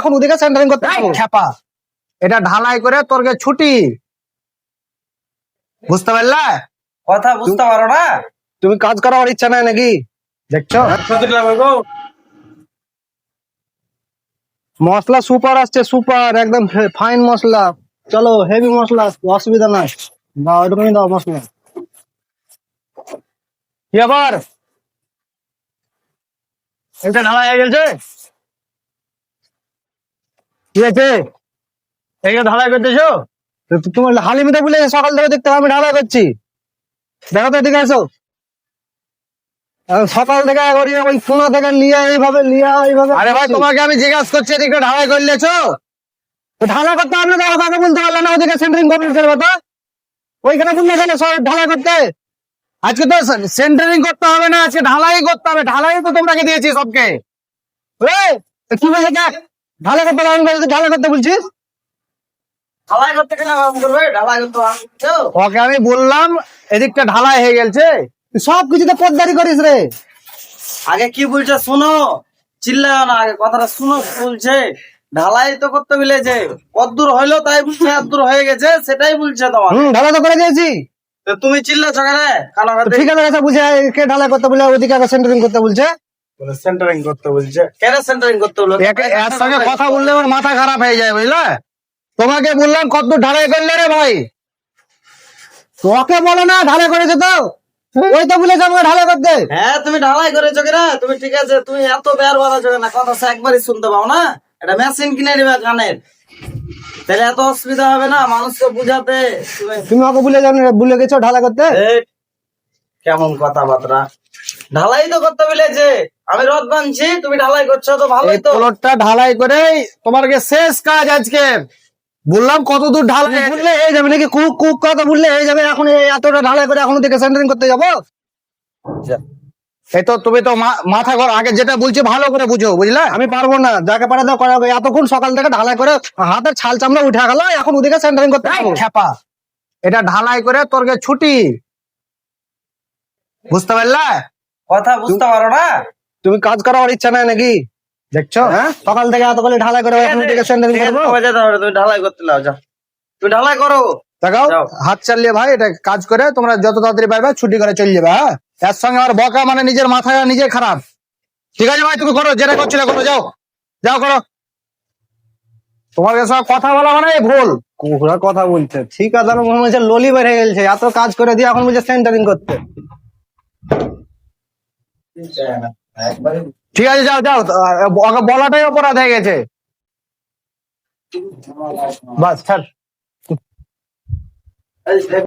এখন ওদিকে সেন্টারিং করতে হবে খেপা। এটা ঢালাই করে তোরকে ছুটি, বুঝতে পারলে? কথা বুঝতে পারো না? তুমি কাজ করার ইচ্ছা নাই নাকি? দেখছো মশলা সুপার আসছে, সুপার একদম ফাইন মশলা। চলো হেভি মশলা, অসুবিধা নাই। দাও এটুকুনি দাও মশলা। কি আবার এটা ঢালাই হয়ে গেছে? কি আছে এইটা ঢালাই করতেছো? তোমার হালিমিটা বলে সকাল থেকে দেখতে আমি ঢালাই করছি। দেখো তো এদিকে আসো। সকাল থেকে ওই কোনা থেকে লিয়া এইভাবে। আরে ভাই তোমাকে আমি জিজ্ঞাসা করছি এদিকে ঢালাই করলেছো? ঢালাই করতে হবে না, কথা বলতে পারলে না। ওদিকে সেন্টারিং কমপ্লিট করবো তো ওইখানে বললে গেলে সব ঢালাই করতে। আজকে তো সেন্টারিং করতে হবে না, আজকে ঢালাই করতে হবে। ঢালাই তো তোমরাকে দিয়েছি সবকে। কি বলছে ঢালাই করতে হবে? ঢালাই করতে বলছিস? ঢালাই করতে কেন করবে? ঢালাই করতে ওকে আমি বললাম এদিকটা ঢালাই হয়ে গেছে, সব কিছুতে পদ্মারি করিস রে। আগে কি বলছে শোনো, চিল্লাও না, আগে কথাটা শুনো। বলছে ঢালাই তো করতে বলেছে, কতদূর হইলো তাই বলছে, এতদূর হয়ে গেছে সেটাই বলছে তোমার। ঢালাই তো করে দিয়েছি। তো তুমি চিল্লাচ্ছ কেন? ঠিক আছে বুঝে কে ঢালাই করতে বলে ওদিকে সেন্টারিং করতে বলছে। সেন্টারিং করতে বলছে কেন? সেন্টারিং করতে বললো এর সঙ্গে কথা বললে আমার মাথা খারাপ হয়ে যায়, বুঝলে? তোমাকে বললাম কতদূর ঢালাই করলে রে ভাই? তোকে বলো না ঢালাই করেছে তো, ওই তো বলেছে আমাকে ঢালাই করতে। হ্যাঁ তুমি ঢালাই করেছো কিনা? তুমি ঠিক আছে, তুমি এত বের বাড়াচ্ছ না, কথা একবারই শুনতে পাও না? এটা মেশিন কিনে নিবে কানের, তাহলে এত অসুবিধা হবে না মানুষকে বুঝাতে। তুমি ওকে ভুলে গেছো ঢালাই করতে। কেমন কথাবার্তা? ঢালাই তো করতে বলেছে, আমি রদ বানছি, তুমি ঢালাই করছো তো ভালোই তো। প্লটটা ঢালাই করে তোমার শেষ কাজ আজকে। বললাম কত দূর ঢালাই বললে হয়ে যাবে নাকি? কুক কুক কথা বললে হয়ে যাবে? এখন এতটা ঢালাই করে এখন থেকে সেন্টারিং করতে যাবো? এই তো তুমি তো মাথা ঘর আগে যেটা বলছি ভালো করে বুঝো, বুঝলে? আমি পারবো না, যাকে পারে দাও করাবে। এতক্ষণ সকাল থেকে ঢালাই করে হাতের ছাল চামড়া উঠে গেল, এখন ওদিকে সেন্টারিং করতে হবে খেপা। এটা ঢালাই করে তোরকে ছুটি, বুঝতে পারলে? কথা বুঝতে পারো না? তুমি কাজ করার ইচ্ছা নাই নাকি? দেখছো সকাল থেকে এতকালে ঢালাই করে এখন ওদিকে সেন্টারিং করবো। তুমি ঢালাই করতে নাও, যাও তুমি ঢালাই করো। দেখাও হাত চালিয়ে ভাই, এটা কাজ করে তোমরা যত তাড়াতাড়ি পারবে ছুটি করে চলে যাবে। হ্যাঁ, এর সঙ্গে আমার বকা মানে নিজের মাথায় নিজে খারাপ। ঠিক আছে ভাই, তুমি করো যেটা করছিলে করো, যাও যাও করো। তোমার সঙ্গে কথা বলা মানে ভুল। কুকুরা কথা বলছে, ঠিক আছে আমার মনে হচ্ছে ললি বেড়ে গেছে, এত কাজ করে দিয়ে এখন বলছে সেন্টারিং করতে। ঠিক আছে যাও যাও, ওকে বলাটাই অপরাধ হয়ে গেছে। বাস ছাড়।